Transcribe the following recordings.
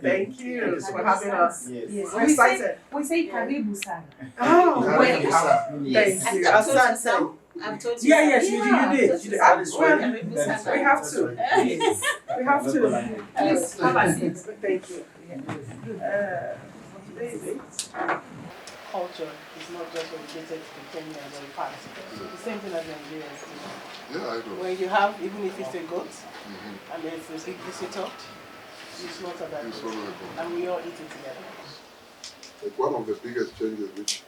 Thank you for having us. Yes. We're excited. We say Karibu San. Oh, Karibu thank Yes. you. I've Asante. told I've told you. Yeah, yes, you did. You did. Well, Karibu San. we have to. Yes. We have to. Please have a seat. Thank you. Baby. Culture is not just dedicated to Kenyans or parts. The same thing as Nigerians do. Yeah, I do. When you have, even if it's a goat, and there's a big visitor, you slaughter that It's goat, all right. and we all eat it together. Like one of the biggest changes which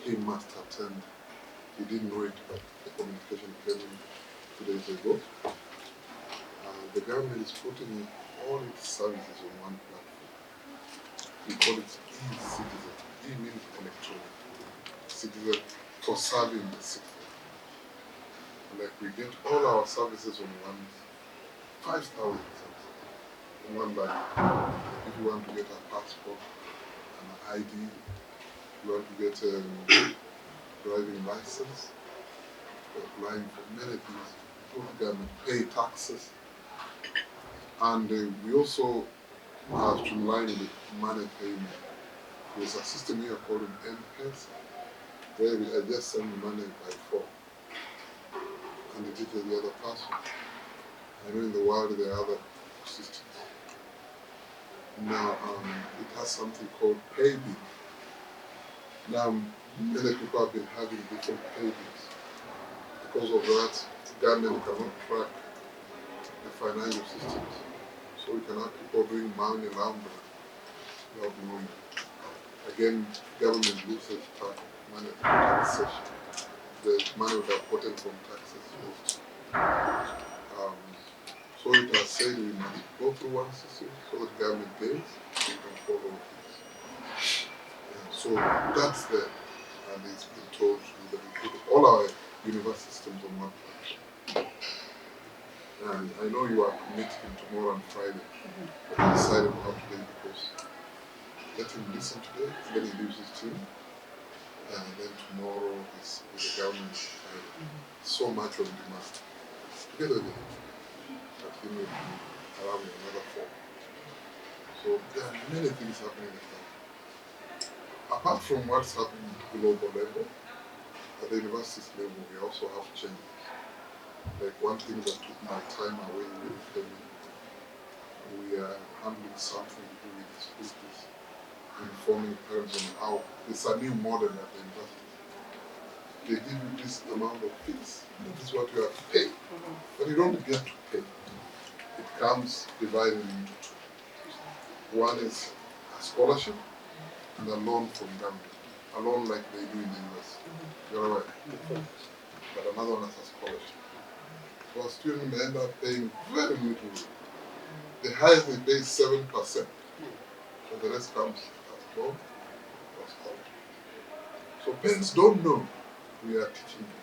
he must attend, he didn't know it, but the communication came in 2 days ago. The government is putting all its services on one platform. We call it e-citizen. E means electronic. Citizen for serving the citizen. Like we get all our services on 5,000 services in one line. If you want to get a passport, an ID, you want to get a driving license, applying for many things, go to government, pay taxes. And we also have streamlined the money payment. There's a system here called an Mmust, where I just send the money by phone, and it is the other person. I know in the world there are other systems. Now, it has something called paybill. Now, many people have been having different paybills. Because of that, the government cannot track the financial systems. So we can have people doing money laundering without knowing. Again, government loses track of money from taxation. The money we have gotten from taxes. So it has said we must go through one system so that government pays, we can follow this. So that's the, and it's been told that we put all our university systems on one platform. And I know you are meeting tomorrow and Friday, but I decided to come today because let him listen today, then he leaves his team, and then tomorrow is the government Friday. So much on demand. Together with him, that he may be around in another form. So there are many things happening in the country. Apart from what's happening at the global level, at the university level, we also have changes. Like one thing that took my time away with Kenya, we are handling something to do with schools, informing parents on how it's a new model at the university. They give you this amount of fees. This is what you have to pay. But you don't get to pay. It comes divided into two. One is a scholarship and a loan from government. A loan like they do in the US. You're right. But another one is a scholarship. So a student may end up paying very little. The highest they pay is 7%. So the rest comes as loan or scholarship. So parents don't know we are teaching them.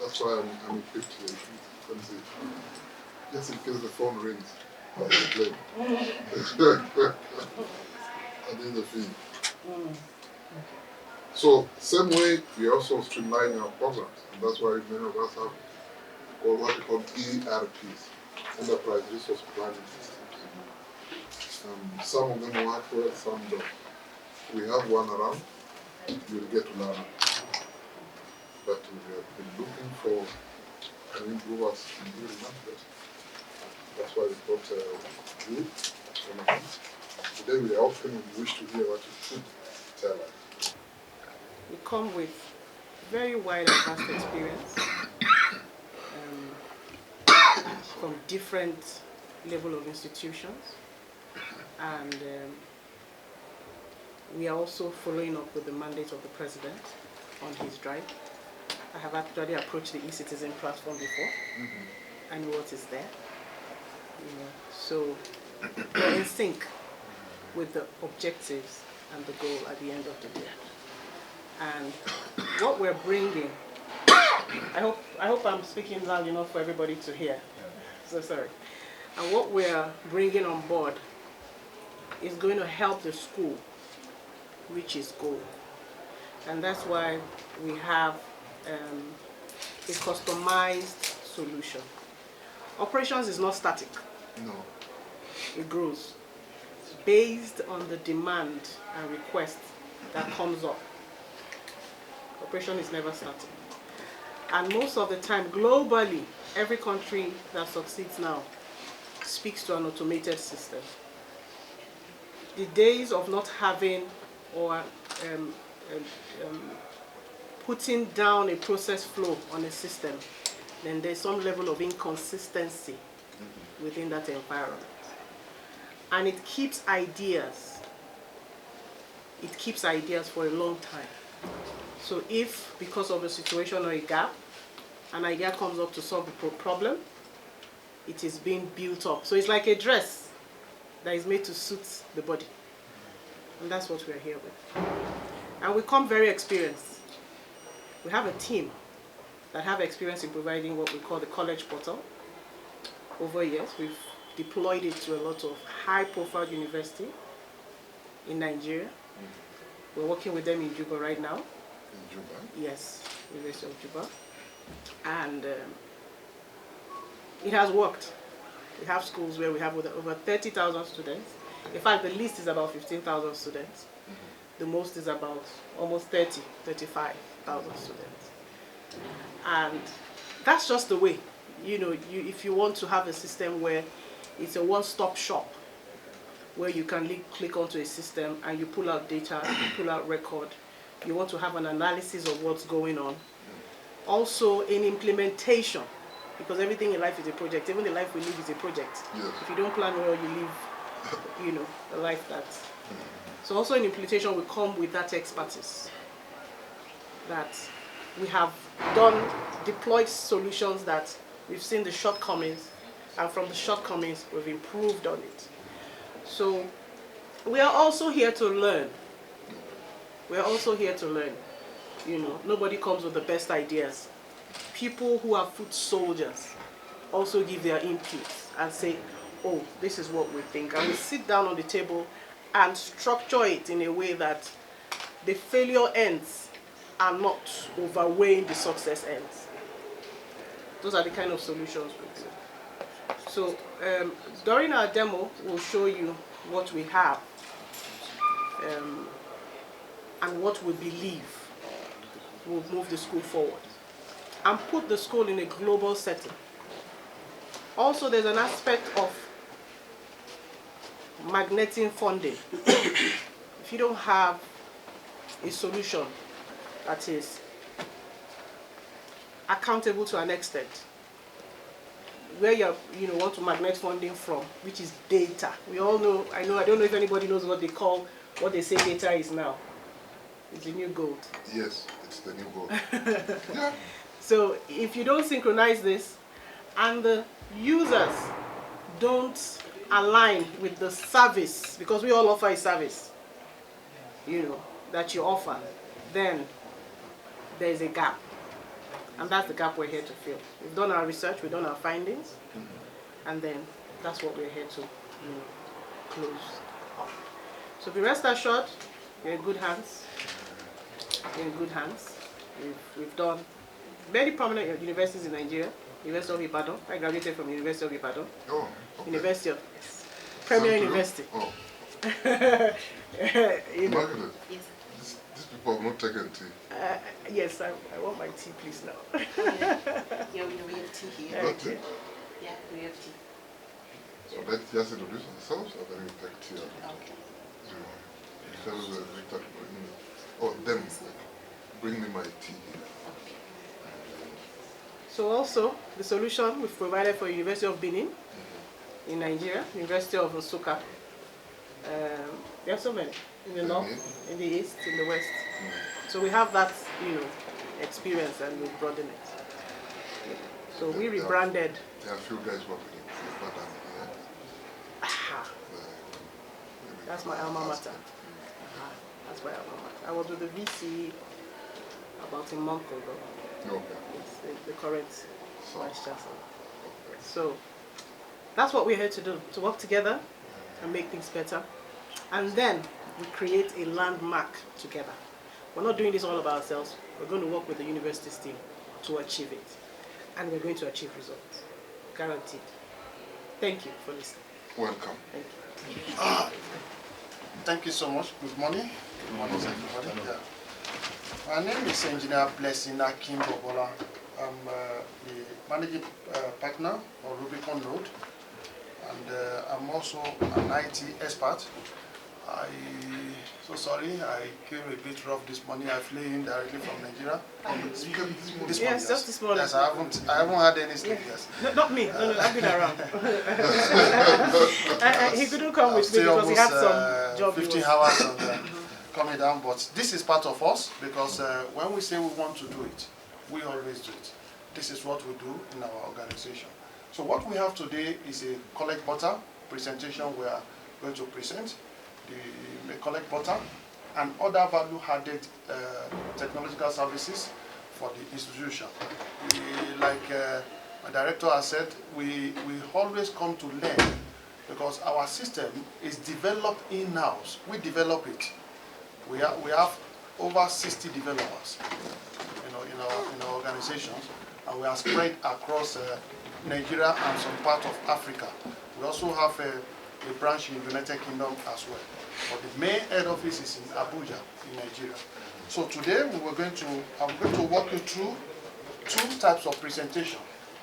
That's why I'm equipped here. Just in case the phone rings, I'll explain. And then the fee. So, same way, we also streamline our programs, and that's why many of us have what we call ERPs, Enterprise Resource Planning Systems. Some of them work well, some don't. We have one around, you'll get to learn it. But we have been looking for an improve us in doing much better. That's why we brought you. Today we often wish to hear what you should tell us. We come with very wide and vast experience from different level of institutions, and we are also following up with the mandate of the president on his drive. I have actually approached the e-citizen platform before. I know what is there. So we're in sync with the objectives and the goal at the end of the day. And what we're bringing, I hope I'm speaking loud enough for everybody to hear. So sorry. And what we're bringing on board is going to help the school reach its goal. And that's why we have a customized solution. Operations is not static. No. It grows based on the demand and request that comes up. Operation is never static. And most of the time, globally, every country that succeeds now speaks to an automated system. The days of not having or putting down a process flow on a system, then there's some level of inconsistency within that environment. And it keeps ideas for a long time. So if, because of a situation or a gap, an idea comes up to solve the problem, it is being built up. So it's like a dress that is made to suit the body. And that's what we're here with. And we come very experienced. We have a team that have experience in providing what we call the college portal. Over years, we've deployed it to a lot of high-profile universities in Nigeria. We're working with them in Juba right now. In Juba? Yes, University of Juba. And it has worked. We have schools where we have over 30,000 students. In fact, the least is about 15,000 students. The most is about almost 35,000 students. And that's just the way. You know, if you want to have a system where it's a one-stop shop, where you can click onto a system and you pull out data, you pull out record, you want to have an analysis of what's going on. Also in implementation, because everything in life is a project. Even the life we live is a project. Yes. If you don't plan well, you live, a life that's... So also in implementation, we come with that expertise that we have deployed solutions that we've seen the shortcomings, and from the shortcomings, we've improved on it. So we are also here to learn. We are also here to learn. Nobody comes with the best ideas. People who are foot soldiers also give their inputs and say, oh, this is what we think. And we sit down on the table and structure it in a way that the failure ends are not overweighing the success ends. Those are the kind of solutions we do. So during our demo, we'll show you what we have and what we believe will move the school forward and put the school in a global setting. Also, there's an aspect of magneting funding. If you don't have a solution that is accountable to an extent, where you want to magnet funding from, which is data. We all know, I don't know if anybody knows what they say data is now. It's the new gold. Yes, it's the new gold. Yeah. So if you don't synchronize this, and the users don't align with the service, because we all offer a service, that you offer, then there is a gap. And that's the gap we're here to fill. We've done our research, we've done our findings, and then that's what we're here to close up. So be rest assured, you're in good hands. You're in good hands. We've done many prominent universities in Nigeria. University of Ibadan. I graduated from University of Ibadan. Oh, okay. University of Premier University. Oh. Margaret, Yes. These people have not taken tea. yes, I want my tea, please, now. Yeah, we have tea here. Okay. Yeah, we have tea. So let's just introduce ourselves and then we take tea. Okay. Oh, them. Bring me my tea. So also, the solution we've provided for University of Benin in Nigeria, University of Nsukka. There are so many in the north, in the east, in the west. So we have that, experience, and we've broadened it. So we rebranded. There are a few guys working in Ibadan here. Aha. That's my alma mater. That's my alma mater. I was with the VC about a month ago. Okay. It's the current vice chancellor. So That's what we're here to do, to work together and make things better. And then we create a landmark together. We're not doing this all by ourselves. We're going to work with the university's team to achieve it. And we're going to achieve results. Guaranteed. Thank you for listening. Welcome. Thank you. Thank you so much. Good morning. Good morning, everybody. Yeah. My name is Engineer Blessing Akim Bobola. I'm the managing partner of Rubicon Road, and I'm also an IT expert. So sorry, I came a bit rough this morning. I flew in directly from Nigeria. This morning, Yes, just this morning. Yes, I haven't had any sleep. Yes. No, not me. No, I've been around. He couldn't come with me Still because he had almost, some job. 15 hours on coming down, but this is part of us because when we say we want to do it, we always do it. This is what we do in our organization. So what we have today is a collect butter presentation. We are going to present the collect butter and other value-added technological services for the institution. Like my director has said, we always come to learn because our system is developed in-house. We develop it. We have over 60 developers, in our organizations, and we are spread across Nigeria and some part of Africa. We also have a branch in the United Kingdom as well. But the main head office is in Abuja, in Nigeria. So today I'm going to walk you through two types of presentation.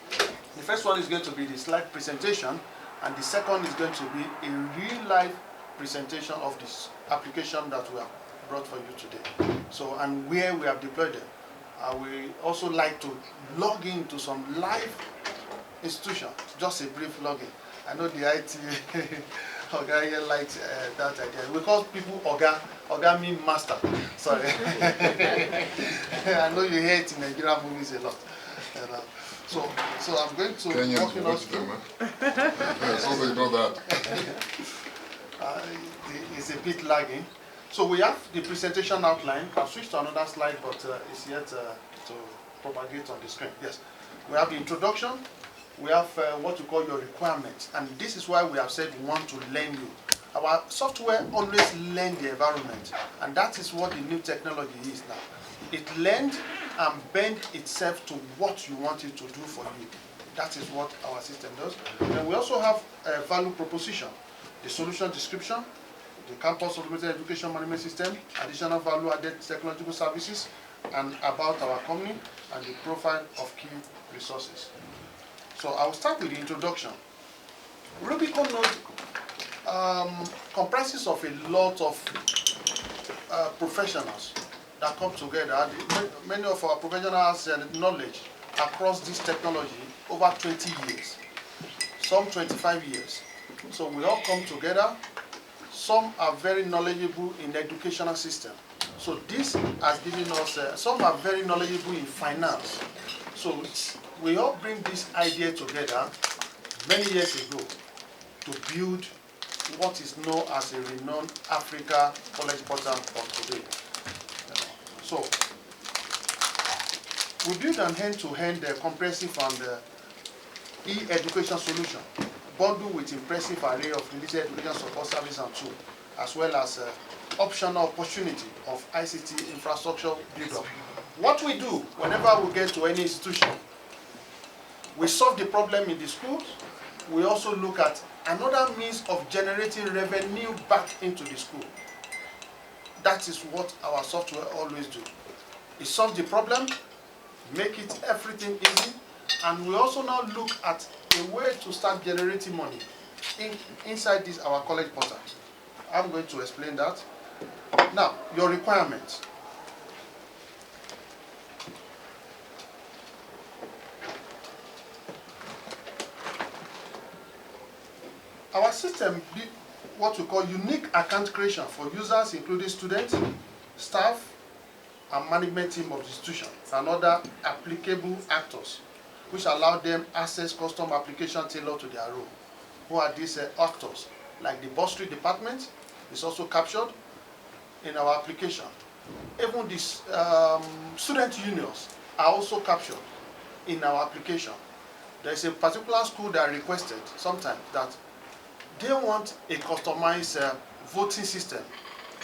The first one is going to be the slide presentation, and the second is going to be a real-life presentation of this application that we have brought for you today. So, and where we have deployed them. We also like to log into some live institution, just a brief login. I know the IT Oga here likes that idea. We call people Oga mean master. Sorry. I know you hear it in Nigerian movies a lot. So I'm going to walk in us through. So you know that. It's a bit lagging. So we have the presentation outline. I'll switch to another slide, but it's yet to propagate on the screen. Yes. We have the introduction. We have what we call your requirements. And this is why we have said we want to learn you. Our software always learns the environment. And that is what the new technology is now. It learns and bends itself to what you want it to do for you. That is what our system does. And we also have a value proposition, the solution description, the campus automated education management system, additional value-added technological services, and about our company, and the profile of key resources. So I will start with the introduction. Rubicon Node comprises of a lot of professionals that come together. Many of our professionals have knowledge across this technology over 20 years, some 25 years. So we all come together. Some are very knowledgeable in the educational system. So this has given us, some are very knowledgeable in finance. So we all bring this idea together many years ago to build what is known as a renowned Africa college portal of today. So we build an end-to-end comprehensive and e-education solution, bundled with impressive array of related education support service and tools, as well as optional opportunity of ICT infrastructure build-up. What we do whenever we get to any institution, we solve the problem in the schools. We also look at another means of generating revenue back into the school. That is what our software always do. It solves the problem, make it everything easy, and we also now look at a way to start generating money inside this our college portal. I'm going to explain that. Now, your requirements. Our system did what we call unique account creation for users, including students, staff, and management team of the institution, and other applicable actors, which allow them access custom application tailored to their role. Who are these actors? Like the bursary department is also captured in our application. Even these student unions are also captured in our application. There's a particular school that requested sometimes that they want a customized voting system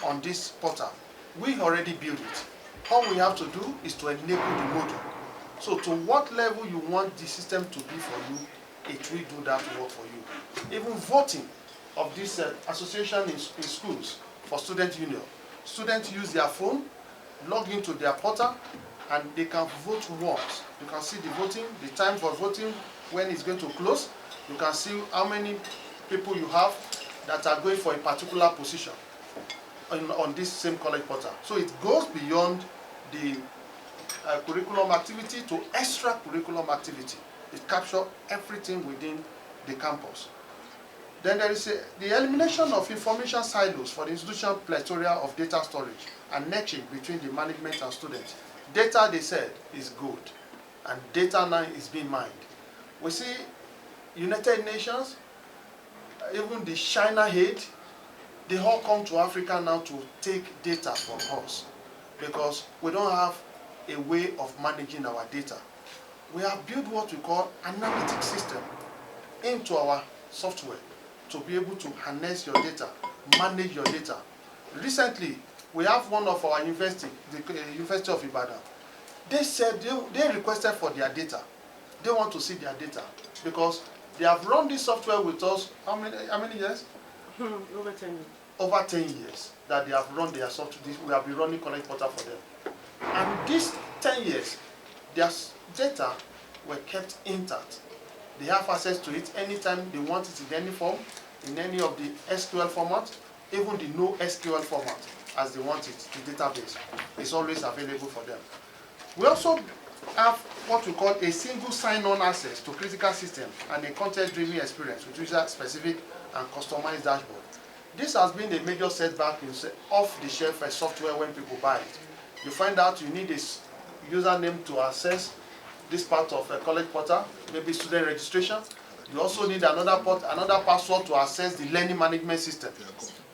on this portal. We already built it. All we have to do is to enable the module. So to what level you want the system to be for you, it will do that work for you. Even voting of this association in schools for student union. Students use their phone, log into their portal, and they can vote once. You can see the voting, the time for voting, when it's going to close. You can see how many people you have that are going for a particular position on this same college portal. So it goes beyond the curriculum activity to extra curriculum activity. It captures everything within the campus. Then there is the elimination of information silos for the institutional plethora of data storage and matching between the management and students. Data, they said, is good, and data now is being mined. We see United Nations, even the China aid, they all come to Africa now to take data from us because we don't have a way of managing our data. We have built what we call an analytic system into our software to be able to harness your data, manage your data. Recently, we have one of our university, the University of Ibadan. They said they requested for their data. They want to see their data because they have run this software with us. How many years? Over 10 years. Over 10 years that they have run their software. We have been running College Portal for them. And these 10 years, their data were kept intact. They have access to it anytime they want it in any form, in any of the SQL format, even the no SQL format as they want it, the database is always available for them. We also have what we call a single sign-on access to critical systems and a content-driven experience with user-specific and customized dashboard. This has been a major setback in off-the-shelf software when people buy it. You find out you need a username to access this part of a college portal, maybe student registration. You also need another password to access the learning management system.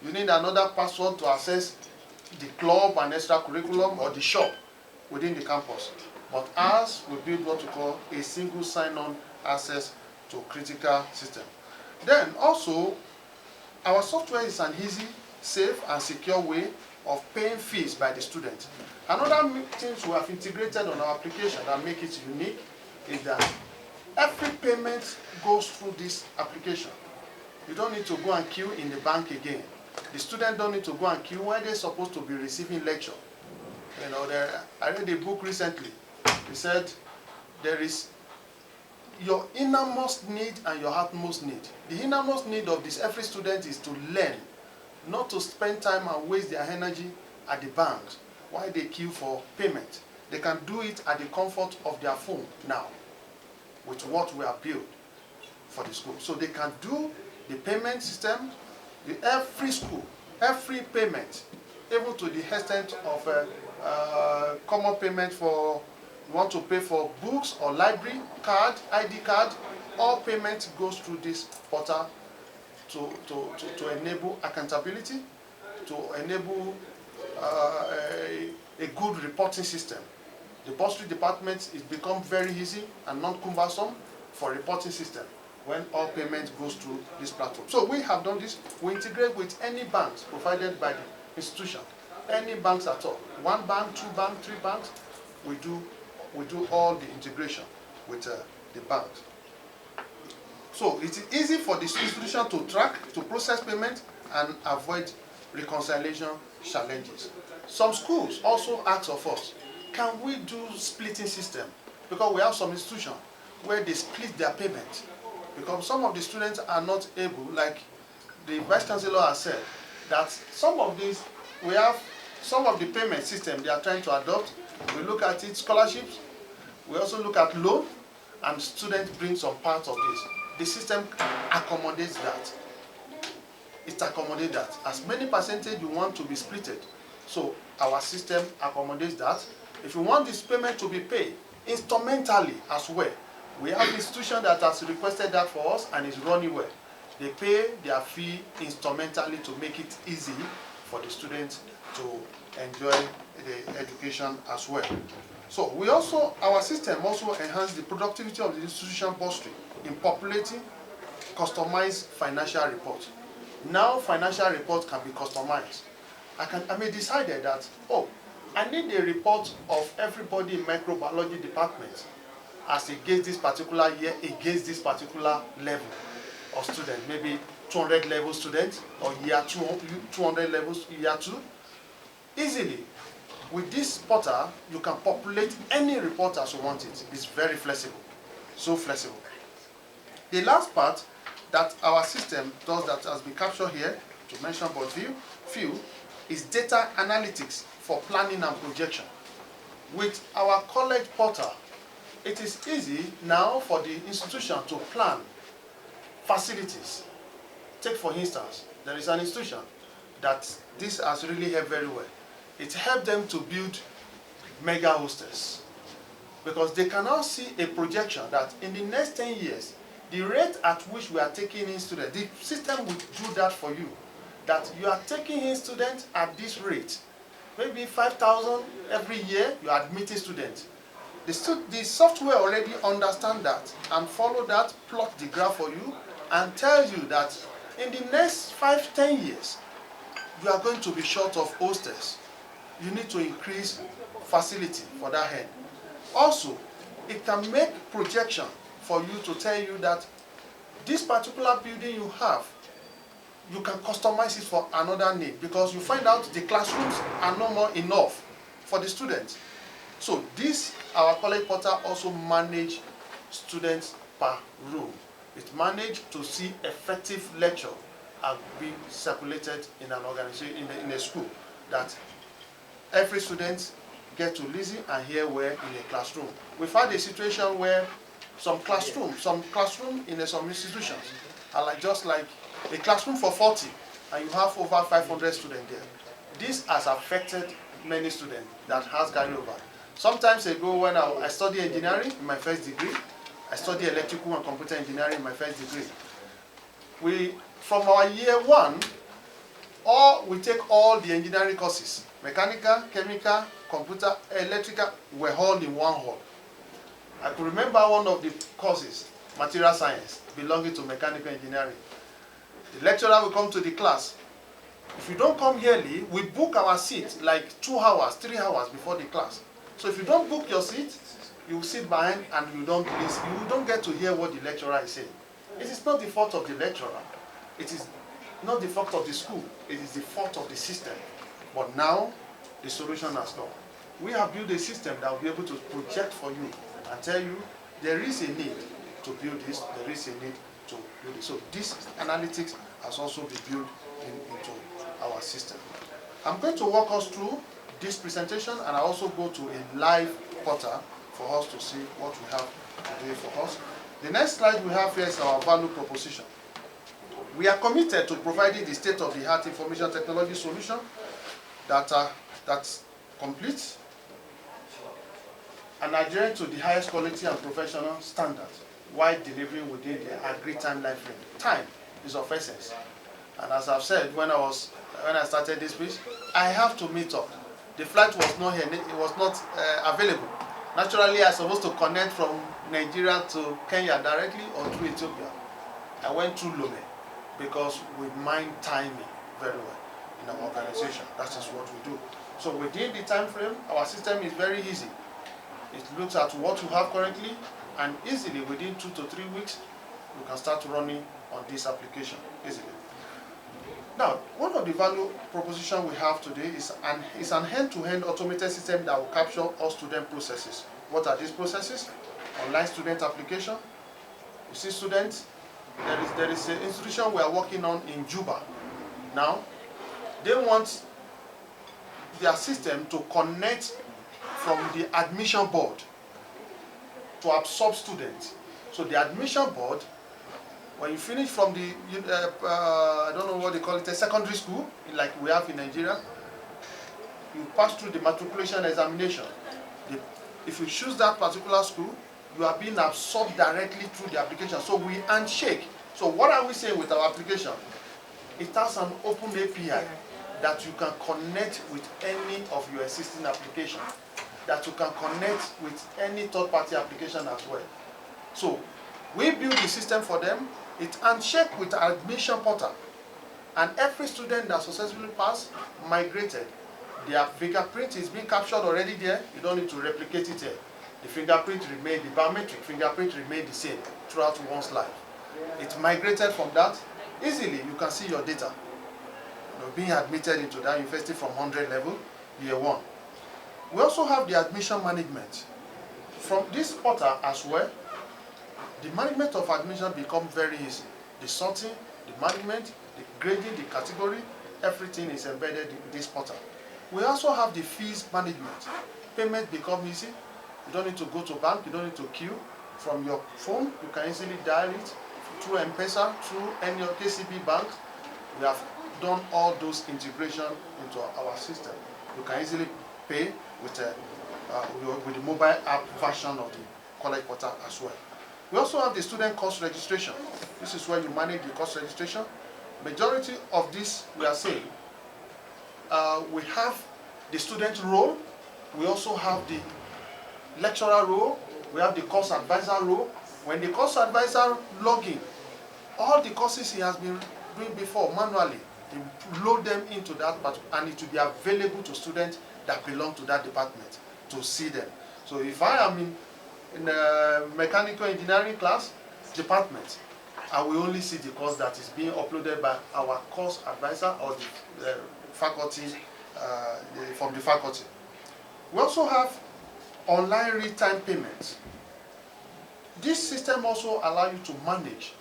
You need another password to access the club and extra curriculum or the shop within the campus. But ours will build what we call a single sign-on access to critical system. Then also, our software is an easy, safe, and secure way of paying fees by the student. Another things we have integrated on our application that make it unique is that every payment goes through this application. You don't need to go and queue in the bank again. The student don't need to go and queue when they're supposed to be receiving lecture. You know, I read a book recently. It said there is your innermost need and your outmost need. The innermost need of this every student is to learn, not to spend time and waste their energy at the bank while they queue for payment. They can do it at the comfort of their phone now with what we have built for the school. So they can do the payment system, every school, every payment, even to the extent of common payment for, you want to pay for books or library card, ID card, all payment goes through this portal to enable accountability, to enable a good reporting system. The bursary department is become very easy and non-cumbersome for reporting system when all payments goes through this platform. So we have done this. We integrate with any banks provided by the institution, any banks at all. 1 bank, 2 banks, 3 banks. We do all the integration with the banks. So it is easy for the institution to track, to process payment, and avoid reconciliation challenges. Some schools also ask of us, can we do splitting system? Because we have some institutions where they split their payment. Because some of the students are not able, like the Vice Chancellor has said, that some of these, we have some of the payment system they are trying to adopt. We look at it, scholarships. We also look at loan, and students bring some part of this. The system accommodates that. It accommodates that. As many percentage you want to be splitted. So our system accommodates that. If you want this payment to be paid instrumentally as well, we have an institution that has requested that for us and is running well. They pay their fee instrumentally to make it easy for the students to enjoy the education as well. So our system also enhances the productivity of the institution bursary in populating customized financial reports. Now financial reports can be customized. I may decide that, oh, I need a report of everybody in microbiology department as against this particular year, against this particular level of student, maybe 200 level students, or year 200 levels, year 2. Easily, with this portal, you can populate any report as you want it. It's very flexible, so flexible. The last part that our system does that has been captured here, to mention but few, is data analytics for planning and projection. With our college portal, it is easy now for the institution to plan facilities. Take for instance, there is an institution that this has really helped very well. It helped them to build mega hostels because they can now see a projection that in the next 10 years, the rate at which we are taking in students, the system will do that for you, that you are taking in students at this rate, maybe 5,000 every year, you are admitting students. The software already understands that and follow that, plot the graph for you, and tells you that in the next 5-10 years, you are going to be short of hostels. You need to increase facility for that end. Also, it can make projection for you to tell you that this particular building you have, you can customize it for another need because you find out the classrooms are no more enough for the students. So this, our college portal also manage students per room. It managed to see effective lecture and be circulated in an organization, in a school, that every student get to listen and hear well in a classroom. We've had a situation where some classroom in some institutions are just like a classroom for 40 and you have over 500 students there. This has affected many students that has carried over. Sometimes ago when I studied engineering in my first degree, I studied electrical and computer engineering in my first degree. From our year 1, we take all the engineering courses, mechanical, chemical, computer, electrical, were all in one hall. I could remember one of the courses, material science, belonging to mechanical engineering. The lecturer will come to the class. If you don't come early, we book our seat like 2 hours, 3 hours before the class. So if you don't book your seat, you sit behind and you don't listen. You don't get to hear what the lecturer is saying. It is not the fault of the lecturer. It is not the fault of the school. It is the fault of the system. But now, the solution has come. We have built a system that will be able to project for you and tell you there is a need to build this, there is a need to build it. So this analytics has also been built into our system. I'm going to walk us through this presentation and I also go to a live portal for us to see what we have today for us. The next slide we have here is our value proposition. We are committed to providing the state-of-the-art information technology solution that's complete and adherent to the highest quality and professional standards while delivering within the agreed timeline frame. Time is of essence. And as I've said, when I started this piece, I have to meet up. The flight was not here, it was not available. Naturally, I was supposed to connect from Nigeria to Kenya directly or through Ethiopia. I went through Lome because we mind timing very well in our organization. That is what we do. So within the time frame, our system is very easy. It looks at what you have currently, and easily within 2 to 3 weeks, you can start running on this application easily. Now, one of the value proposition we have today is an end-to-end automated system that will capture all student processes. What are these processes? Online student application. You see students, there is an institution we are working on in Juba. Now, they want their system to connect from the admission board to absorb students. So the admission board, when you finish from the, I don't know what they call it, a secondary school, like we have in Nigeria, you pass through the matriculation examination. If you choose that particular school, you are being absorbed directly through the application. So we handshake. So what are we saying with our application? It has an open API that you can connect with any of your existing applications. that you can connect with any third-party application as well. So we build the system for them. It handshake with our admission portal, and every student that successfully passed, migrated, their fingerprint is being captured already there. You don't need to replicate it here. The fingerprint remained, the biometric fingerprint remained the same throughout one's life. It migrated from that. Easily, you can see your data. Being admitted into that university from 100 level, year 1. We also have the admission management. From this portal as well, the management of admission becomes very easy. The sorting, the management, the grading, the category, everything is embedded in this portal. We also have the fees management. Payment becomes easy. You don't need to go to bank, you don't need to queue. From your phone, you can easily dial it through M-Pesa, through any KCB bank. We have done all those integration into our system. You can easily pay with the mobile app version of the college portal as well. We also have the student course registration. This is where you manage the course registration. Majority of this, we are saying, we have the student role, we also have the lecturer role, we have the course advisor role. When the course advisor log in, all the courses he has been doing before manually, you load them into that, and it will be available to students that belong to that department to see them. So if I am in a mechanical engineering class department, I will only see the course that is being uploaded by our course advisor or the faculty, from the faculty. We also have online real-time payments. This system also allows you to manage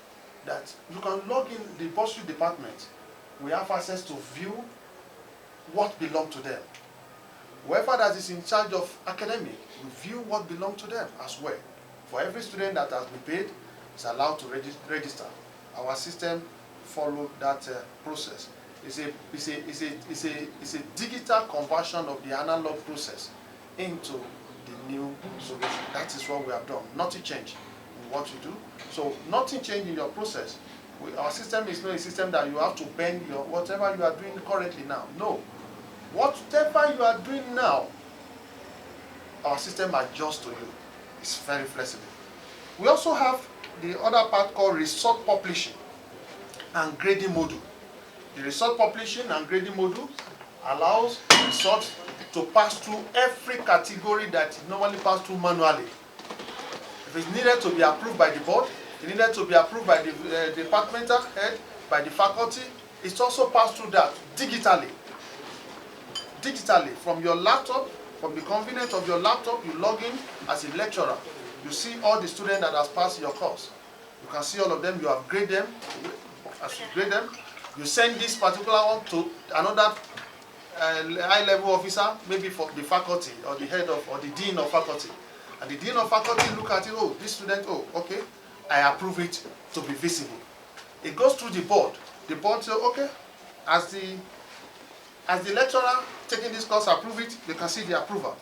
that. You can log in the bursary department. We have access to view what belongs to them. Whoever that is in charge of academic will view what belongs to them as well. For every student that has been paid, is allowed to register. Our system follows that process. It's a digital conversion of the analog process into the new solution. That is what we have done. Nothing changed in what you do. So nothing changed in your process. Our system is not a system that you have to bend your whatever you are doing currently now. No. Whatever you are doing now, our system adjusts to you. It's very flexible. We also have the other part called result publishing and grading module. The result publishing and grading module allows results to pass through every category that it normally passes through manually. If it's needed to be approved by the board, it needed to be approved by the departmental head, by the faculty, it's also passed through that digitally. Digitally, from your laptop, from the convenience of your laptop, you log in as a lecturer. You see all the students that has passed your course. You can see all of them, you have graded them. As you grade them, you send this particular one to another high-level officer, maybe for the faculty or the head of or the dean of faculty. And the dean of faculty look at it, oh, this student, oh, okay, I approve it to be visible. It goes through the board. The board says, okay, as the lecturer taking this course approve it, they can see the approval.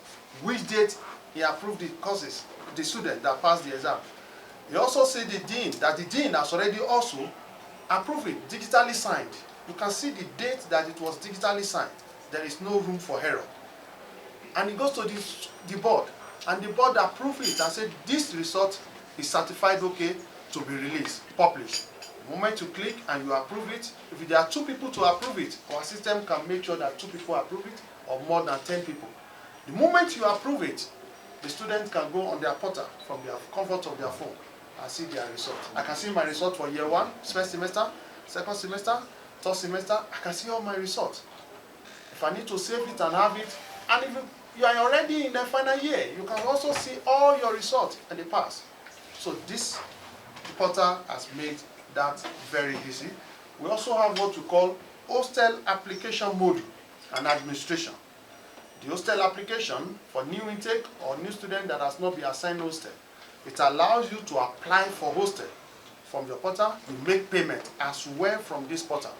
Which date he approved the courses, the student that passed the exam. You also see the dean, that the dean has already also approved it, digitally signed. You can see the date that it was digitally signed. There is no room for error. And it goes to the board, and the board approves it and said this result is certified okay to be released, published. The moment you click and you approve it, if there are 2 people to approve it, our system can make sure that 2 people approve it or more than 10 people. The moment you approve it, the student can go on their portal from the comfort of their phone and see their result. I can see my result for year 1, first semester, second semester, third semester. I can see all my results. If I need to save it and have it, and if you are already in the final year, you can also see all your results and the pass. So this portal has made that very easy. We also have what we call hostel application module and administration. The hostel application for new intake or new student that has not been assigned hostel, it allows you to apply for hostel from your portal. You make payment as well from this portal.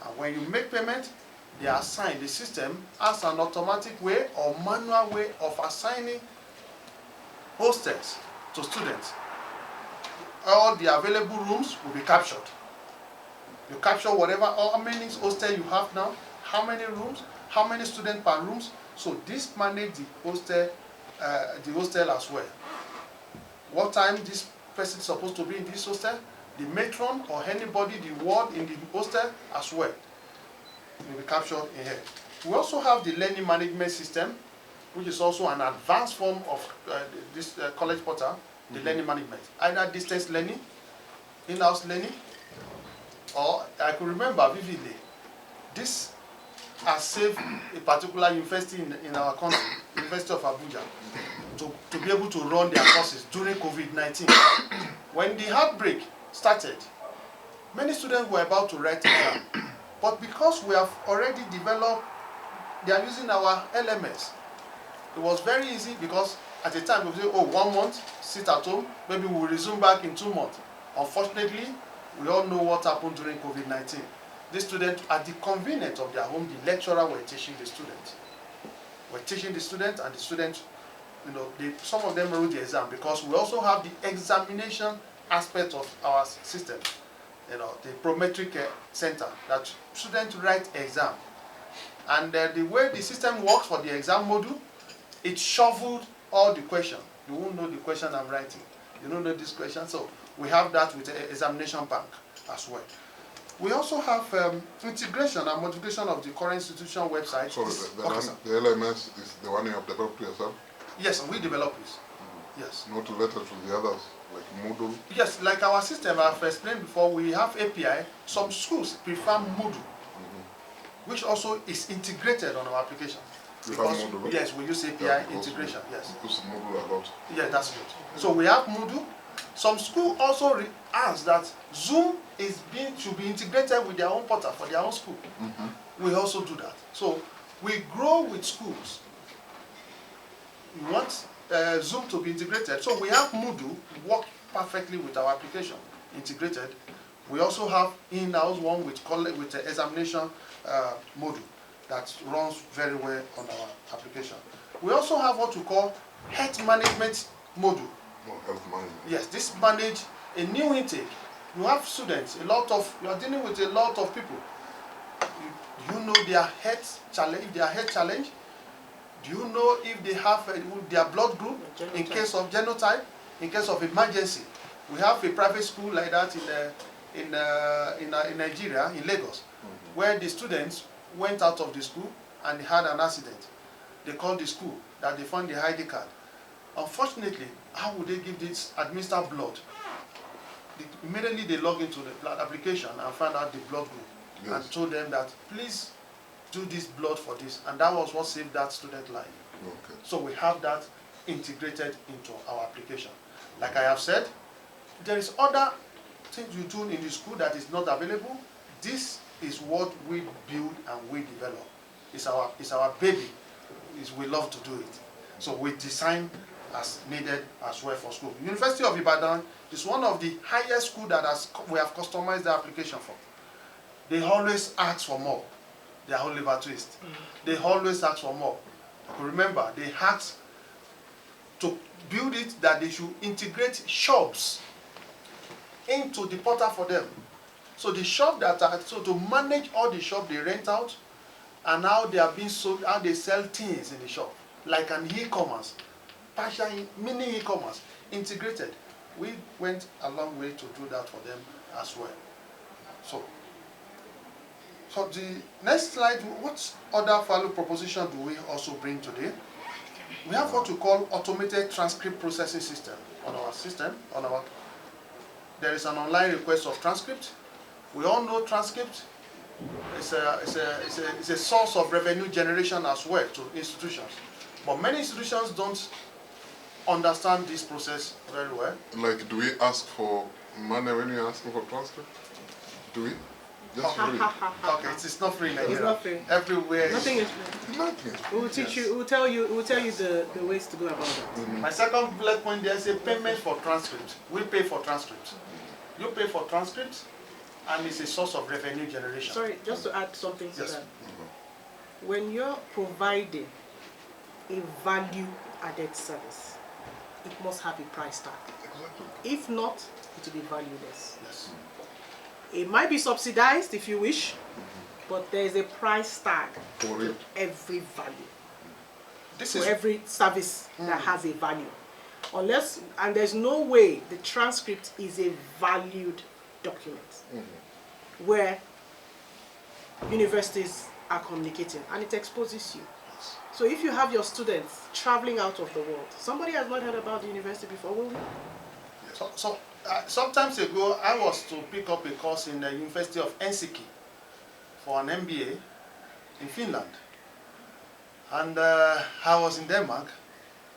And when you make payment, they assign, the system has an automatic way or manual way of assigning hostels to students. All the available rooms will be captured. You capture whatever, how many hostels you have now, how many rooms, how many students per rooms. So this manages the hostel the hostel as well. What time this person is supposed to be in this hostel, the matron or anybody, the ward in the hostel as well, will be captured in here. We also have the learning management system, which is also an advanced form of this college portal, the learning management. Either distance learning, in-house learning, or I could remember vividly, this has saved a particular university in our country, University of Abuja, to be able to run their courses during COVID-19. When the outbreak started, many students were about to write exam, but because we have already developed, they are using our LMS. It was very easy because at the time we say, oh, 1 month, sit at home, maybe we'll resume back in 2 months. Unfortunately, we all know what happened during COVID-19. The students, at the convenience of their home, the lecturer were teaching the students. We're teaching the students, and the students, you know, some of them wrote the exam, because we also have the examination aspect of our system. You know, the prometric center, that students write exam. And the way the system works for the exam module, it shuffled all the question. You won't know the question I'm writing. You don't know this question. So we have that with the examination bank as well. We also have integration and modification of the current institution website. So the LMS is the one you have developed yourself? Yes, we develop it. Yes. Not related to the others, like Moodle? Yes, like our system I've explained before, we have API. Some schools prefer Moodle, which also is integrated on our application. Because, yes, we use API integration. Yes. Use Moodle a lot. Yeah, that's good. So we have Moodle. Some schools also ask that Zoom should be integrated with their own portal for their own school. We also do that. So we grow with schools. We want Zoom to be integrated. So we have Moodle work perfectly with our application integrated. We also have in-house one with the examination module that runs very well on our application. We also have what we call health management module. Health management. Yes, this manage a new intake. You have students, you are dealing with a lot of people. Do you know their health challenge? If they are health challenge, do you know if they have their blood group in case of genotype, in case of emergency? We have a private school like that in Nigeria, in Lagos, where the students went out of the school and they had an accident. They called the school that they found the ID card. Unfortunately, how would they give this administer blood? Immediately they log into the blood application and found out the blood group, and told them that please do this blood for this, and that was what saved that student life. Okay. So we have that integrated into our application. Like I have said, there is other things you do in the school that is not available. This is what we build and we develop. It's our baby. We love to do it. So we design as needed as well for school. University of Ibadan is one of the highest schools that we have customized the application for. They always ask for more. They are Oliver Twist. They always ask for more. Remember, they asked to build it that they should integrate shops into the portal for them. So the shop that are, so to manage all the shop they rent out and how they are being sold, how they sell things in the shop, like an e-commerce, partial mini e-commerce, integrated. We went a long way to do that for them as well. So the next slide, what other value proposition do we also bring today? We have what we call automated transcript processing system on our system. There is an online request of transcript. We all know transcript is a source of revenue generation as well to institutions. But many institutions don't understand this process very well. Like, do we ask for money when you're asking for transcript? Do we? Just free. Okay, it's not free in Nigeria. It's not free. Everywhere. Nothing is free. Nothing. We will teach you. We will tell you. We will tell you the ways to go about it. My second bullet point, there is a payment for transcript. We pay for transcript. You pay for transcript, and it's a source of revenue generation. Sorry, just to add something to Yes. that. When you're providing a value-added service, it must have a price tag. Exactly. If not, it will be valueless. Yes. It might be subsidized if you wish, but there is a price tag For to it. every value. This to is every service that has a value. Unless, and there's no way the transcript is a valued document where universities are communicating, and it exposes you. So if you have your students traveling out of the world, somebody has not heard about the university before, will we? Sometimes ago, I was to pick up a course in the University of Helsinki for an MBA in Finland. And I was in Denmark.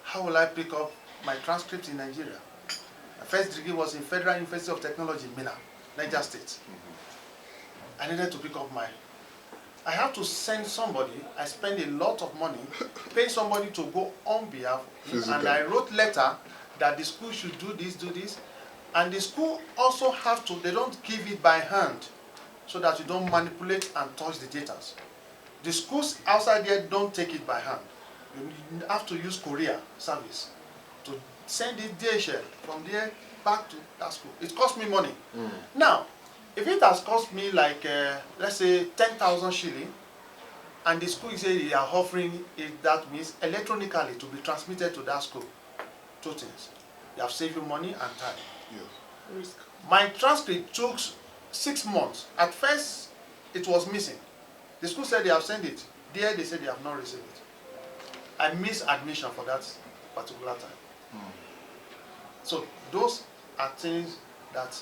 How will I pick up my transcript in Nigeria? My first degree was in Federal University of Technology, Minna, Niger State. I needed to pick up my... I have to send somebody. I spend a lot of money paying somebody to go on behalf. And I wrote letter that the school should do this. And the school also have to, they don't give it by hand so that you don't manipulate and touch the data. The schools outside there don't take it by hand. You have to use courier service to send it DHL from there back to that school. It cost me money. Now, if it has cost me like, let's say 10,000 shilling, and the school say they are offering it, that means electronically to be transmitted to that school. Two things. They have saved you money and time. Yes. Risk. My transcript took 6 months. At first, it was missing. The school said they have sent it. There, they said they have not received it. I missed admission for that particular time. So those are things that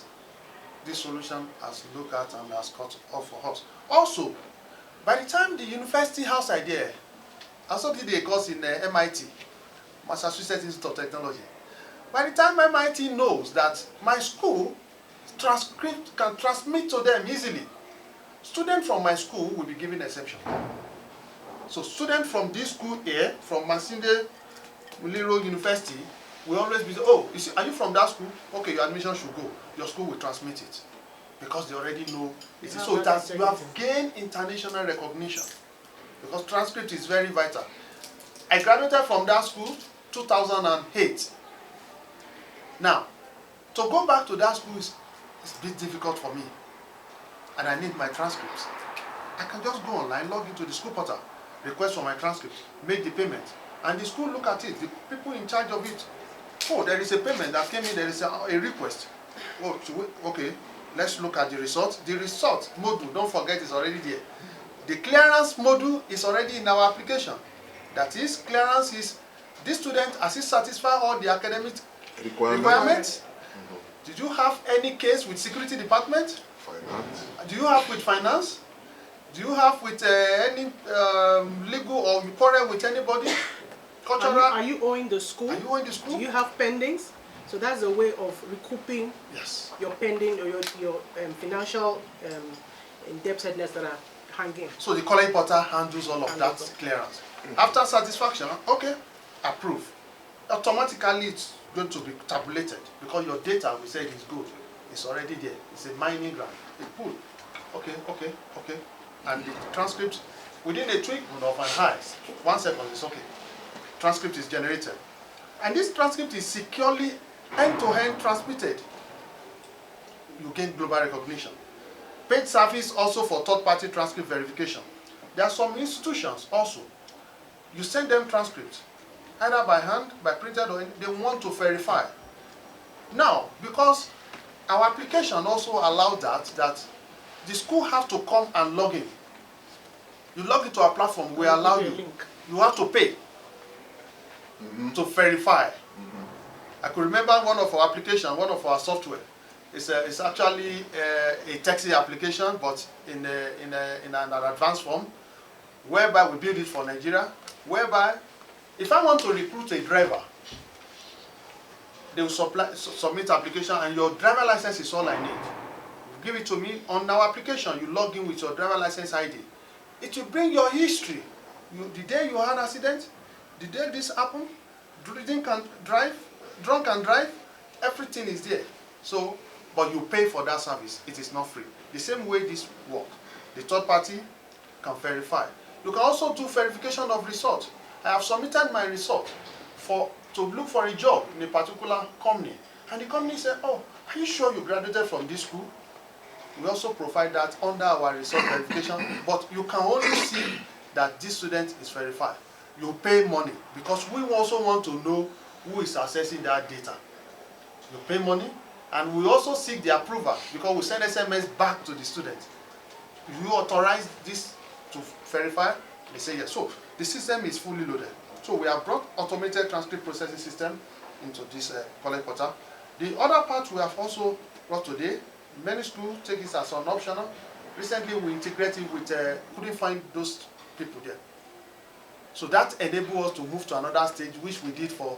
this solution has looked at and has cut off for us. Also, by the time the university house idea, I also did a course in MIT, Massachusetts Institute of Technology. By the time MIT knows that my school transcript can transmit to them easily, students from my school will be given exception. So students from this school here, from Masinde Muliro University, will always be, oh, you see, are you from that school? Okay, your admission should go. Your school will transmit it. Because they already know it is. So you have gained international recognition. Because transcript is very vital. I graduated from that school 2008. Now, to go back to that school is a bit difficult for me. And I need my transcripts. I can just go online, log into the school portal, request for my transcript, make the payment. And the school look at it, the people in charge of it. Oh, there is a payment that came in, there is a request. Oh, okay, let's look at the result. The result module, don't forget, is already there. The clearance module is already in our application. That is, clearance is, this student, has he satisfied all the academic requirements? Did you have any case with security department? Finance. Do you have with finance? Do you have with any legal or you quarrel with anybody? Cultural? Are you owing the school? Are you owing the school? Do you have pendings? So that's a way of recouping your pending or your financial indebtedness that are hanging. So the college portal handles all of that clearance. After satisfaction, okay, approve. Automatically it's going to be tabulated because your data, we said, is good. It's already there. It's a mining ground. It's pulled. Okay. And the transcript, within a tweak of an eye, 1 second is okay. Transcript is generated. And this transcript is securely end-to-end transmitted. You gain global recognition. Paid service also for third-party transcript verification. There are some institutions also. You send them transcripts, either by hand, by printed, or they want to verify. Now, because our application also allows that the school have to come and log in. You log into our platform, we allow you. You have to pay to verify. I could remember one of our applications, one of our software. It's actually a taxi application, but in an advanced form, whereby we build it for Nigeria, whereby if I want to recruit a driver, they will submit application and your driver license is all I need. You give it to me on our application, you log in with your driver license ID. It will bring your history. The day you had an accident, the day this happened, drunk and drive, everything is there. So, but you pay for that service. It is not free. The same way this works. The third party can verify. You can also do verification of result. I have submitted my result to look for a job in a particular company. And the company said, oh, are you sure you graduated from this school? We also provide that under our result verification, but you can only see that this student is verified. you pay money because we also want to know who is accessing that data. You pay money, and we also seek the approval because we send SMS back to the student. You authorize this to verify? They say yes. So the system is fully loaded. So we have brought automated transcript processing system into this college portal. The other part we have also brought today, many schools take this as an optional. Recently we integrated with, couldn't find those people there. So that enabled us to move to another stage, which we did for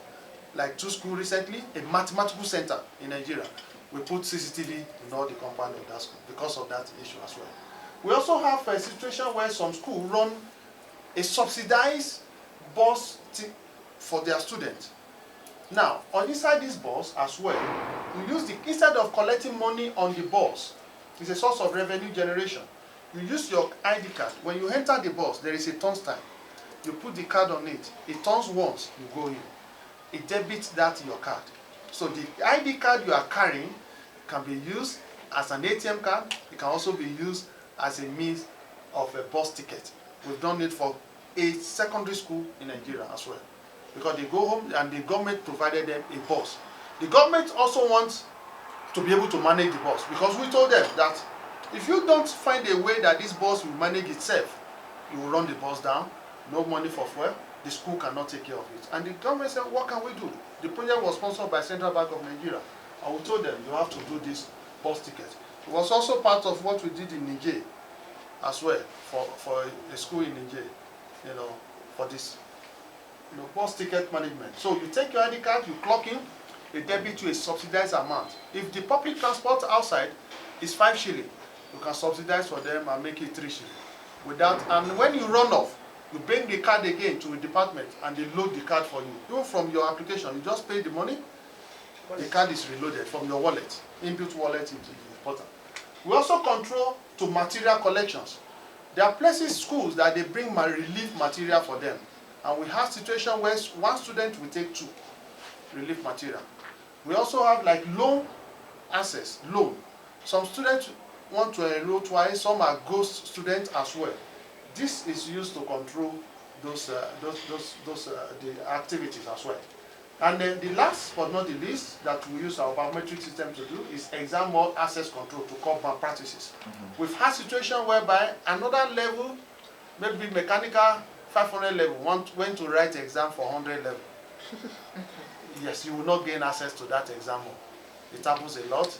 like 2 schools recently, a mathematical center in Nigeria. We put CCTV in all the compound of that school because of that issue as well. We also have a situation where some schools run a subsidized bus for their students. Now, on inside this bus as well, you use instead of collecting money on the bus, it's a source of revenue generation. You use your ID card. When you enter the bus, there is a turnstile. You put the card on it. It turns once, you go in. It debits that your card. So the ID card you are carrying can be used as an ATM card. It can also be used as a means of a bus ticket. We've done it for a secondary school in Nigeria as well. Because they go home and the government provided them a bus. The government also wants to be able to manage the bus because we told them that if you don't find a way that this bus will manage itself, you will run the bus down, no money for fuel, the school cannot take care of it. And the government said, what can we do? The project was sponsored by Central Bank of Nigeria. And we told them, you have to do this bus ticket. It was also part of what we did in Niger as well, for a school in Niger, for this bus ticket management. So you take your ID card, you clock in, they debit you a subsidized amount. If the public transport outside is 5 shilling, you can subsidize for them and make it 3 shilling. And when you run off, you bring the card again to the department and they load the card for you. Even from your application, you just pay the money, the card is reloaded from your wallet, inbuilt wallet into the portal. We also control to material collections. There are places, schools, that they bring relief material for them. And we have situations where one student will take 2 relief material. We also have like loan access, loan. Some students want to enroll twice, some are ghost students as well. This is used to control the activities as well. And then the last but not the least that we use our biometric system to do is exam hall access control to curb malpractices. We've had situations whereby another level, maybe mechanical 500 level, went to write exam for 100 level. Yes, you will not gain access to that exam hall. It happens a lot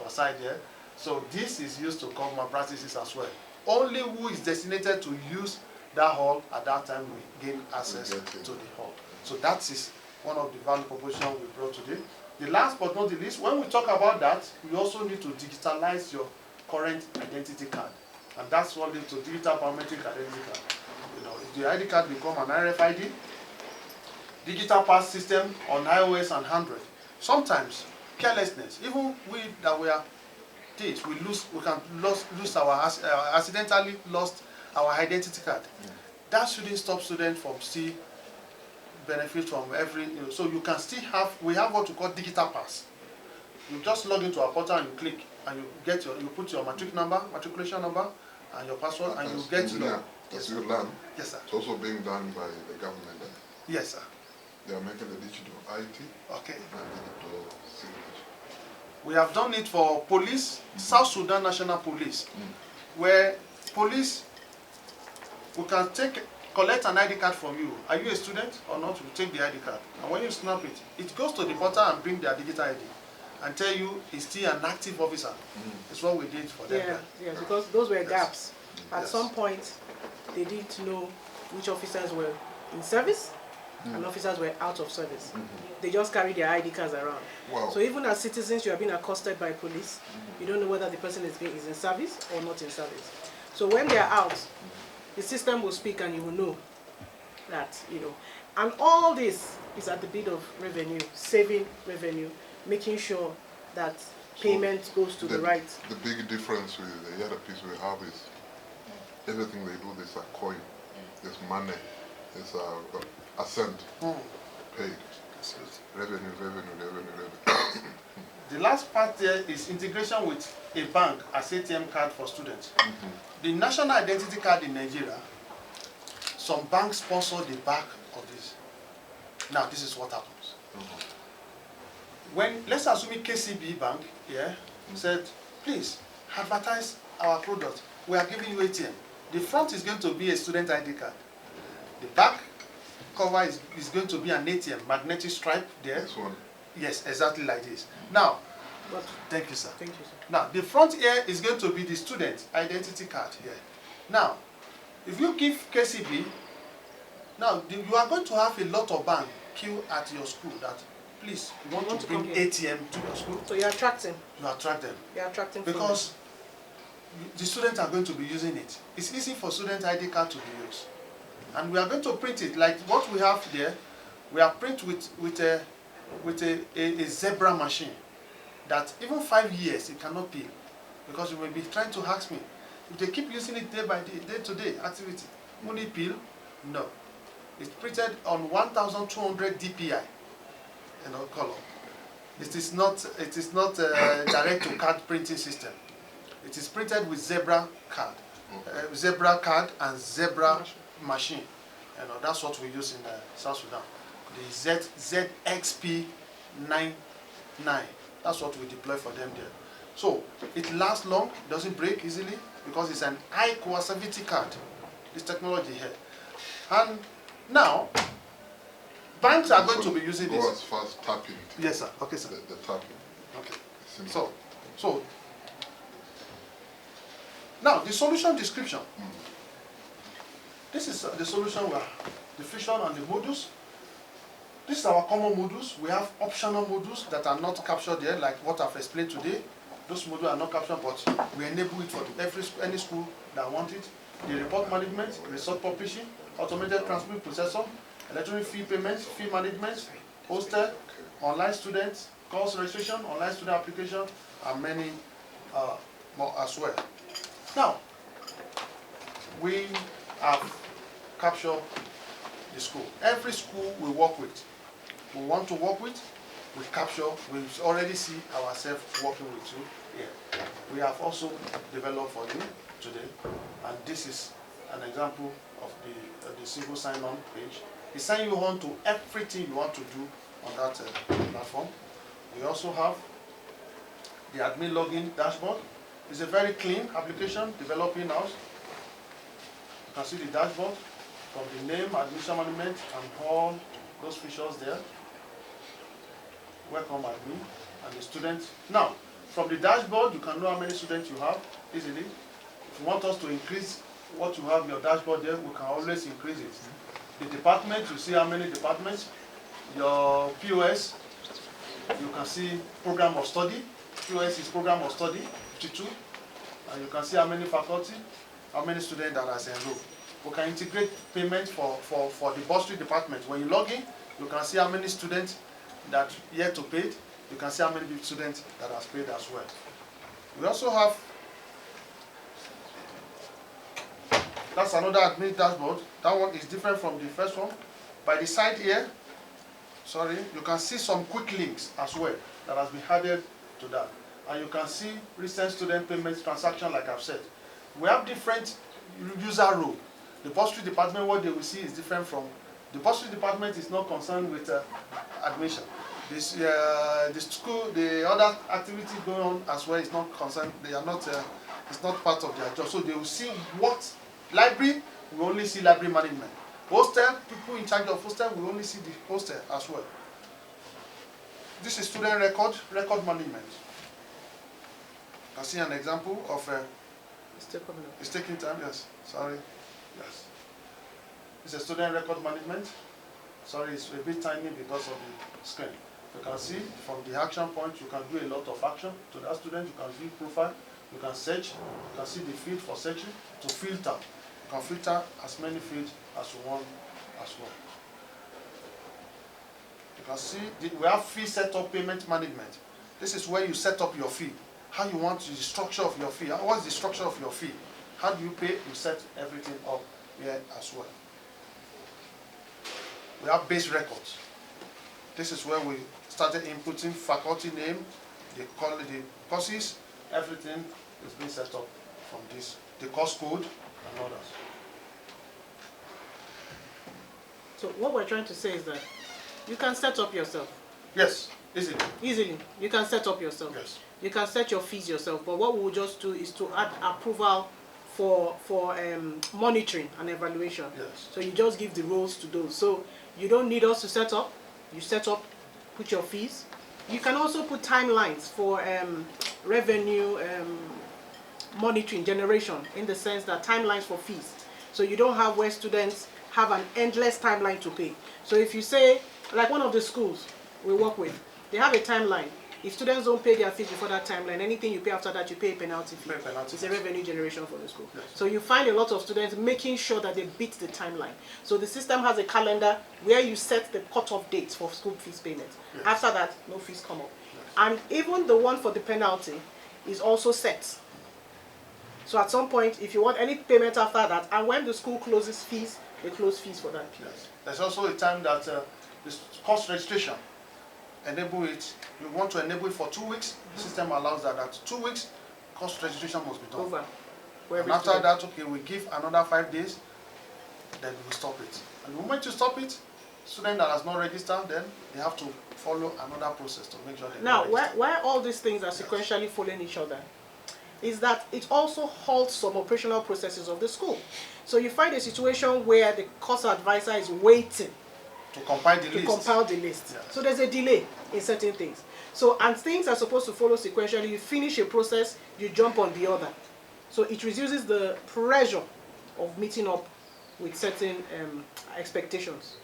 outside there. So this is used to curb malpractices as well. Only who is designated to use that hall at that time will gain access to the hall. So that is one of the value propositions we brought today. The last but not the least, when we talk about that, we also need to digitalize your current identity card. And that's what leads to digital biometric identity card. If the ID card become an RFID, digital pass system on iOS and Android. Sometimes carelessness, even we that we are this, we can lose our accidentally lost our identity card. That shouldn't stop students from still benefit from every. So you can still have. We have what we call digital pass. You just log into our portal and you click, and you put your matriculation number, and your password, and you get your. As you learn, yes, sir. It's also being done by the government. Yes, sir. They are making the digital IT. Okay. And digital signature. We have done it for police, South Sudan National Police, where police, we can collect an ID card from you. Are you a student or not? We take the ID card. And when you snap it, it goes to the portal and bring their digital ID and tell you he's still an active officer. It's what we did for them. Yeah, because those were gaps. At Yes. some point, they didn't know which officers were in service and officers were out of service. They just carry their ID cards around. Wow. So even as citizens, you are being accosted by police. You don't know whether the person is in service or not in service. So when they are out, the system will speak and you will know that, And all this is at the bid of revenue, saving revenue, making sure that payment goes to the right. The big difference with the other piece we have is everything they do, there's a coin, there's money, there's a cent paid. Revenue. The last part there is integration with a bank as ATM card for students. The national identity card in Nigeria, some banks sponsor the back of this. Now, this is what happens. When, let's assume KCB Bank, said, please, advertise our product. We are giving you ATM. The front is going to be a student ID card. The back cover is going to be an ATM, magnetic stripe there. This one. Yes, exactly like this. Now, But thank you, sir. thank you, sir. Now, the front here is going to be the student identity card here. Now, if you give KCB, now you are going to have a lot of bank queue at your school that, please, you want to bring ATM to your school. So you're attracting. You attract them. You're attracting Because the students are going to be using it. It's easy for student ID card to be used. And we are going to print it like what we have there. We are print with a zebra machine that even 5 years it cannot peel, because you may be trying to ask me if they keep using it day by day, day-to-day activity, will it peel? No. It's printed on 1,200 DPI, color. It is not direct to card printing system. It is printed with zebra card, and zebra machine. That's what we use in South Sudan. The ZXP99. That's what we deploy for them there. So it lasts long, doesn't break easily, because it's an high coercivity card. This technology here. And now, banks are going to be using this. Go as fast tapping. Yes, sir. Okay, sir. The tapping. Okay. So now the solution description. This is the solution where the vision and the modules. This is our common modules. We have optional modules that are not captured there, like what I've explained today. Those modules are not captured, but we enable it for any school that want it. The report management, resource publishing, automated transmit processor, electronic fee payments, fee management, hostel, online students, course registration, online student application, and many more as well. Now, we have captured the school. Every school we work with, we want to work with, we capture, we already see ourselves working with you here. We have also developed for you today, and this is an example of the single sign-on page. It signs you on to everything you want to do on that platform. We also have the admin login dashboard. It's a very clean application developed in-house. You can see the dashboard from the name, admission management, and all those features there. Welcome admin and the students. Now, from the dashboard, you can know how many students you have easily. If you want us to increase what you have in your dashboard there, we can always increase it. The department, you see how many departments. Your POS, you can see program of study. POS is program of study, 52. And you can see how many faculty, how many students that are enrolled. We can integrate payment for the bursary department. When you log in, you can see how many students that yet to pay. You can see how many students that are paid as well. We also have, that's another admin dashboard. That one is different from the first one. By the side here, you can see some quick links as well that has been added to that. And you can see recent student payments transaction, like I've said. We have different user role. The bursary department, what they will see is different from, the bursary department is not concerned with admission. This, the school, the other activity going on as well is not concerned, they are not, it's not part of their job. So they will see what, library, we only see library management. Hostel, people in charge of hostel, we only see the hostel as well. This is student record management. You can see an example of, it's taking time, yes, sorry. Yes. It's a student record management. Sorry, it's a bit tiny because of the screen. You can see from the action point, you can do a lot of action to that student. You can view profile, you can search, you can see the field for searching. To filter, you can filter as many fields as you want as well. You can see we have fee setup payment management. This is where you set up your fee. How you want the structure of your fee. What's the structure of your fee? How do you pay? You set everything up here as well. We have base records. This is where we started inputting faculty name, the courses, everything is being set up from this, the course code and others. So what we're trying to say is that you can set up yourself. Yes, easily. Easily. You can set up yourself. Yes. You can set your fees yourself. But what we will just do is to add approval for monitoring and evaluation. Yes. So you just give the roles to those. So you don't need us to set up. You set up, put your fees. You can also put timelines for revenue monitoring generation, in the sense that timelines for fees. So you don't have where students have an endless timeline to pay. So if you say, like one of the schools we work with, they have a timeline. If students don't pay their fees before that timeline, anything you pay after that, you pay a penalty fee. It's a revenue generation for the school. Yes. So you find a lot of students making sure that they beat the timeline. So the system has a calendar where you set the cutoff dates for school fees payment. Yes. After that, no fees come up. Yes. And even the one for the penalty is also set. So at some point, if you want any payment after that, and when the school closes fees, they close fees for that period. Yes. There's also a time that this course registration, enable it. You want to enable it for 2 weeks. The system allows that. At 2 weeks, course registration must be done. Over. And after that, okay, we give another 5 days, then we stop it. And the moment you stop it, student that has not registered, then they have to follow another process to make sure they now, register. where all these things are sequentially following each other is that it also halts some operational processes of the school. So you find a situation where the course advisor is waiting to compile the list. Yes. So So there's a delay in certain things. So, and things are supposed to follow sequentially. You finish a process, you jump on the other. So it reduces the pressure of meeting up with certain expectations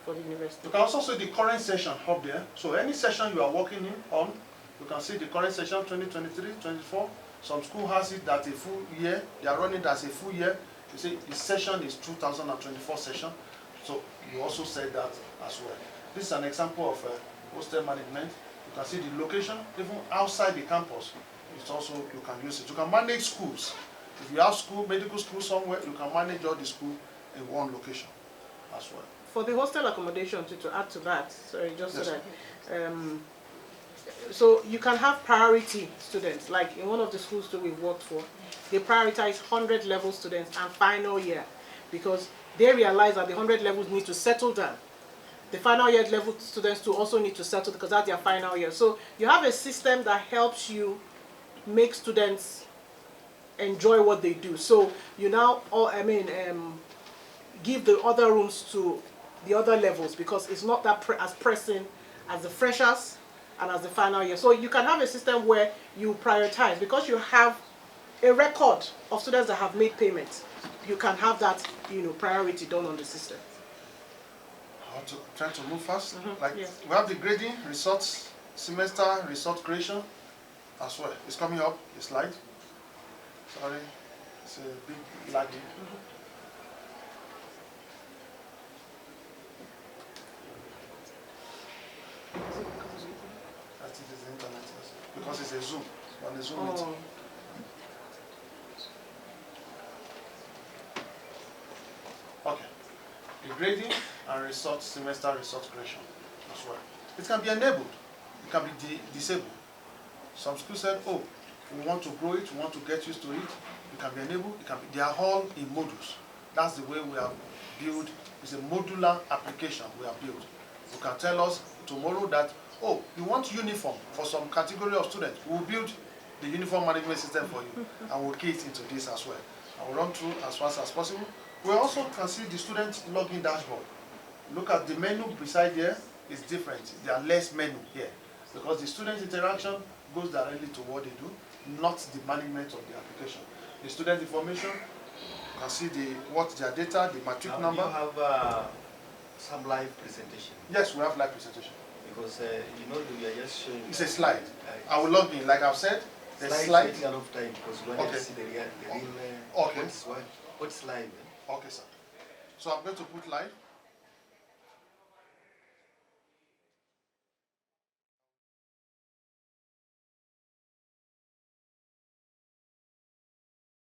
for the university. you can also see the current session up there. So any session you are working on, you can see the current session 2023-24. Some school has it that a full year. They are running it as a full year. You see, the session is 2024 session. So you also said that as well. This is an example of hostel management. You can see the location, even outside the campus. It's also, you can use it. You can manage schools. If you have school, medical school somewhere, you can manage all the school in one location as well. For the hostel accommodation, to add to that, sorry, just Yes. so that, so you can have priority students, like in one of the schools that we've worked for, they prioritize 100 level students and final year, because they realize that the 100 levels need to settle down. The final year level students too also need to settle, because that's their final year. So you have a system that helps you make students enjoy what they do. So you now, give the other rooms to the other levels, because it's not that as pressing as the freshers and as the final year. So you can have a system where you prioritize, because you have a record of students that have made payments. You can have that, priority done on the system. How to try to move fast? Like yes. we have the grading, results, semester, result creation as well. It's coming up, the slide. Sorry, it's a big lagging. That is the internet, yes. Because it's a Zoom, on a Zoom meeting. Okay. The grading and result, semester result creation as well. It can be enabled. It can be disabled. Some schools said, oh, we want to grow it, we want to get used to it. It can be enabled. It can be, they are all in modules. That's the way we have built. It's a modular application we have built. You can tell us tomorrow that, oh, you want uniform for some category of students. We'll build the uniform management system for you, and we'll key it into this as well. I will run through as fast as possible. We also can see the student login dashboard. Look at the menu beside here, it's different. There are less menu here, because the student interaction goes directly to what they do, not the management of the application. The student information, you can see what's their data, the matric number. Do you have some live presentation? Yes, we have live presentation. Because we are just showing. It's a slide. I will log in, like I've said. The slide. Taking a lot of time, because we want to see the real Okay. what's live. Okay, sir. So I'm going to put live.